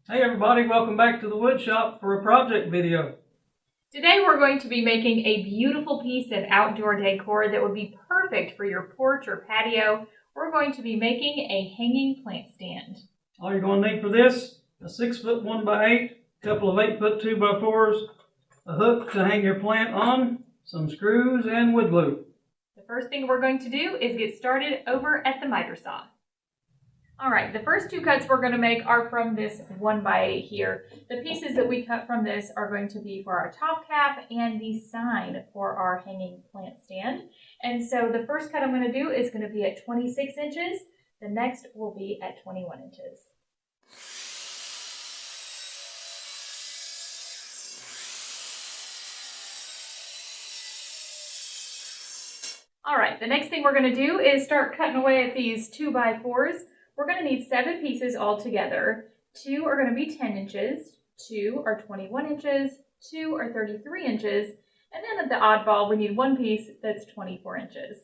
Hey everybody, welcome back to the wood shop for a project video. Today we're going to be making a beautiful piece of outdoor decor that would be perfect for your porch or patio. We're going to be making a hanging plant stand. All you're going to need for this, a 6-foot 1x8, a couple of 8-foot 2x4s, a hook to hang your plant on, some screws, and wood glue. The first thing we're going to do is get started over at the miter saw. Alright, the first two cuts we're going to make are from this 1x8 here. The pieces that we cut from this are going to be for our top cap and the sign for our hanging plant stand. And so the first cut I'm going to do is going to be at 26 inches. The next will be at 21 inches. Alright, the next thing we're going to do is start cutting away at these 2x4s. We're going to need 7 pieces altogether. 2 are going to be 10 inches, 2 are 21 inches, 2 are 33 inches, and then at the oddball, we need 1 piece that's 24 inches.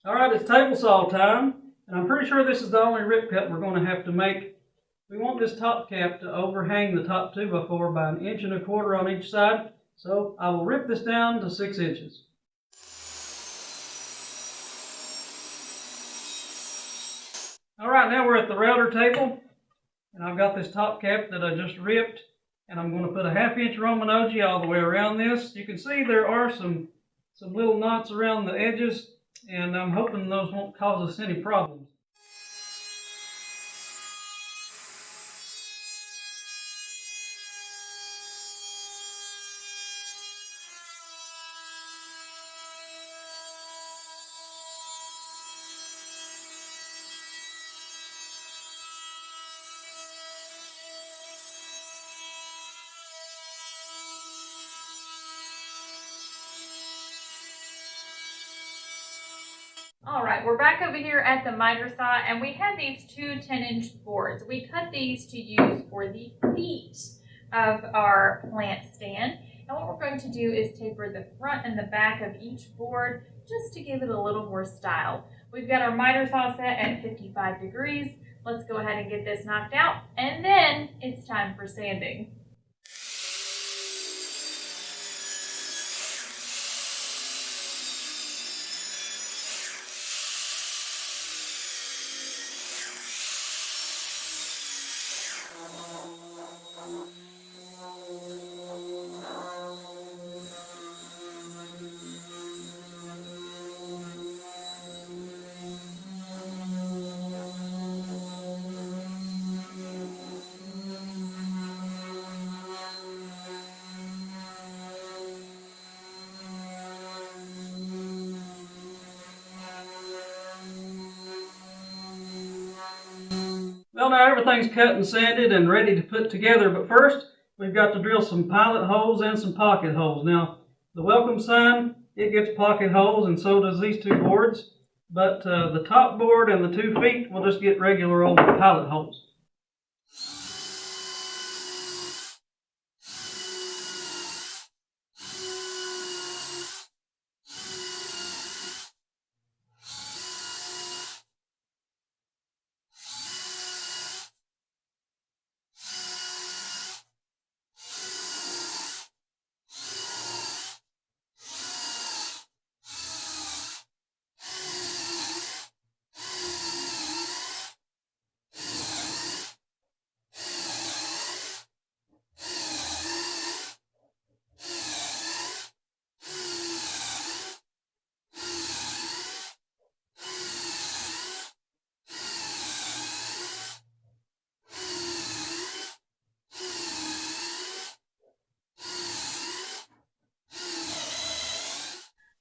Alright, it's table saw time, and I'm pretty sure this is the only rip cut we're going to have to make. We want this top cap to overhang the top 2x4 by 1.25 inches on each side, so I will rip this down to 6 inches. Alright, now we're at the router table, and I've got this top cap that I just ripped, and I'm going to put a 1/2 inch Roman ogee all the way around this. You can see there are some little knots around the edges, and I'm hoping those won't cause us any problems. Alright, we're back over here at the miter saw, and we have these two 10-inch boards. We cut these to use for the feet of our plant stand. And what we're going to do is taper the front and the back of each board just to give it a little more style. We've got our miter saw set at 55 degrees. Let's go ahead and get this knocked out, and then it's time for sanding. Well, now everything's cut and sanded and ready to put together, but first we've got to drill some pilot holes and some pocket holes. Now, the welcome sign, it gets pocket holes, and so does these two boards, but the top board and the 2 feet will just get regular old pilot holes.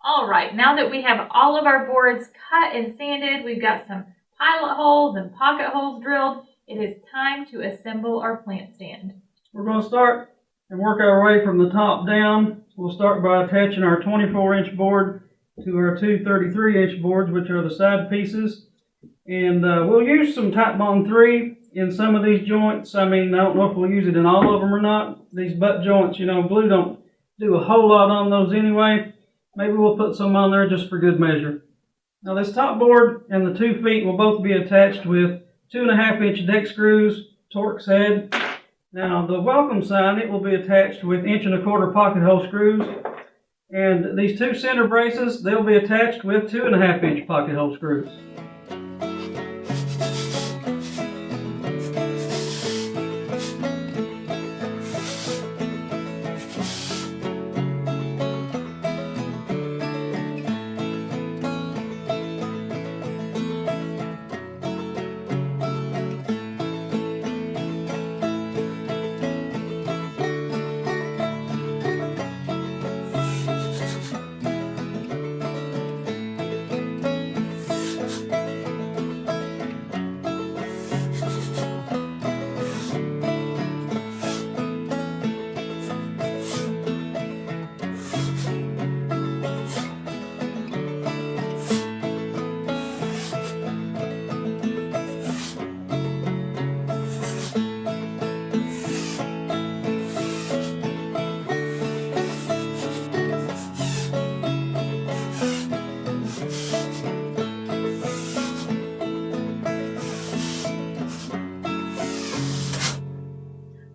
Alright, now that we have all of our boards cut and sanded, we've got some pilot holes and pocket holes drilled, it is time to assemble our plant stand. We're going to start and work our way from the top down. We'll start by attaching our 24-inch board to our two 33-inch boards, which are the side pieces. And we'll use some Titebond 3 in some of these joints. I mean, I don't know if we'll use it in all of them or not. These butt joints, you know, glue don't do a whole lot on those anyway. Maybe we'll put some on there just for good measure. Now this top board and the 2 feet will both be attached with 2.5-inch deck screws, Torx head. Now the welcome sign, it will be attached with 1.25-inch pocket hole screws. And these 2 center braces, they'll be attached with 2.5-inch pocket hole screws.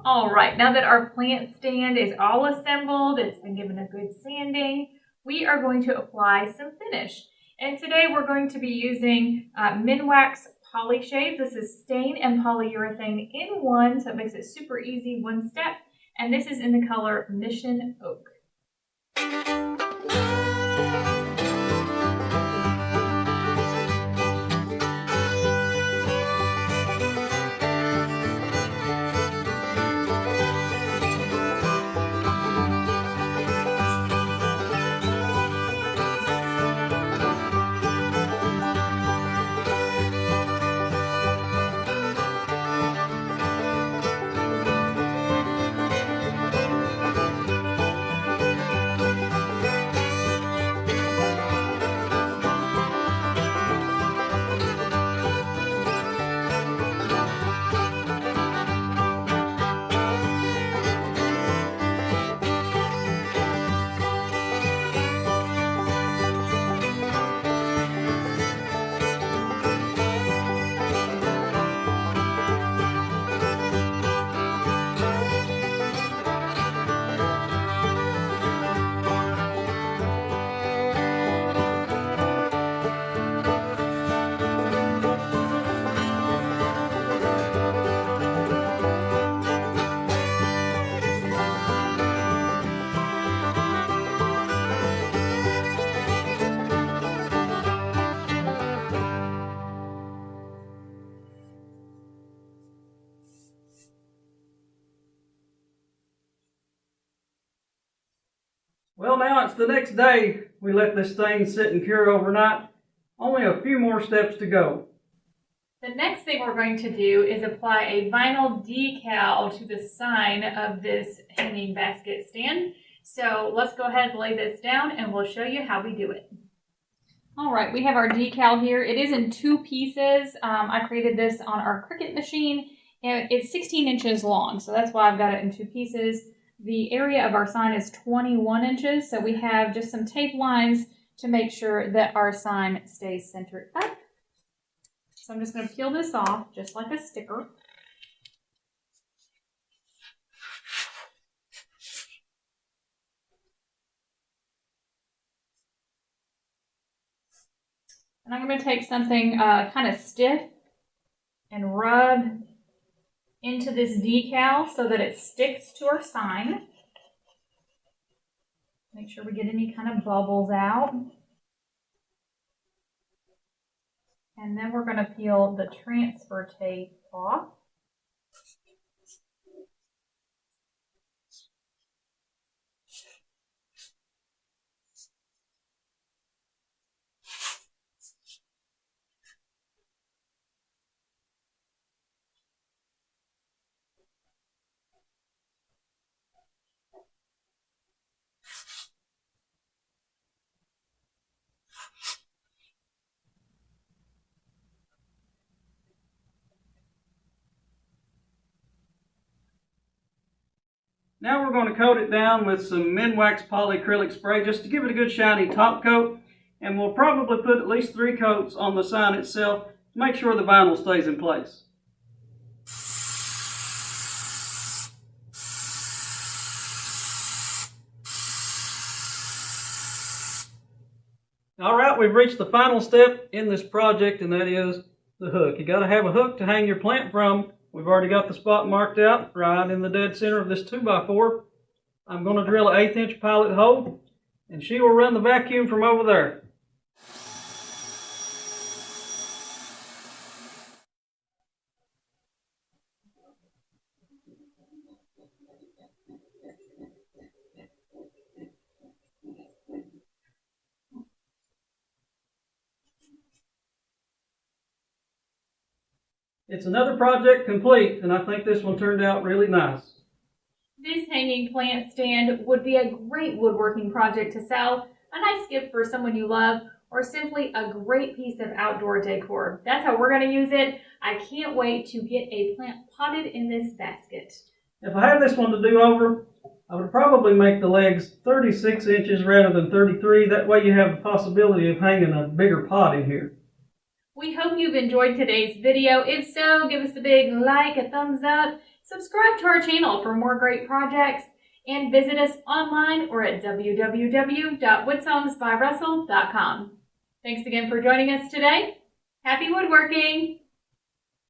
All right, now that our plant stand is all assembled, it's been given a good sanding, we are going to apply some finish. And today we're going to be using Minwax Poly Shades. This is stain and polyurethane in one, so it makes it super easy, one step. And this is in the color Mission Oak. Well, now it's the next day. We let this thing sit and cure overnight. Only a few more steps to go. The next thing we're going to do is apply a vinyl decal to the sign of this hanging basket stand. So let's go ahead and lay this down and we'll show you how we do it. All right, we have our decal here. It is in 2 pieces. I created this on our Cricut machine, and it's 16 inches long, so that's why I've got it in 2 pieces. The area of our sign is 21 inches, so we have just some tape lines to make sure that our sign stays centered up. So I'm just going to peel this off just like a sticker. And I'm going to take something kind of stiff and rub into this decal so that it sticks to our sign. Make sure we get any kind of bubbles out. And then we're going to peel the transfer tape off. Now we're going to coat it down with some Minwax polyacrylic spray just to give it a good shiny top coat. And we'll probably put at least 3 coats on the sign itself to make sure the vinyl stays in place. Alright, we've reached the final step in this project, and that is the hook. You got to have a hook to hang your plant from. We've already got the spot marked out right in the dead center of this 2x4. I'm going to drill an 1/8 inch pilot hole, and she will run the vacuum from over there. It's another project complete, and I think this one turned out really nice. This hanging plant stand would be a great woodworking project to sell, a nice gift for someone you love, or simply a great piece of outdoor decor. That's how we're going to use it. I can't wait to get a plant potted in this basket. If I had this one to do over, I would probably make the legs 36 inches rather than 33. That way you have the possibility of hanging a bigger pot in here. We hope you've enjoyed today's video. If so, give us a big like, a thumbs up, subscribe to our channel for more great projects, and visit us online or at www.woodsomesbyrussell.com. Thanks again for joining us today. Happy woodworking!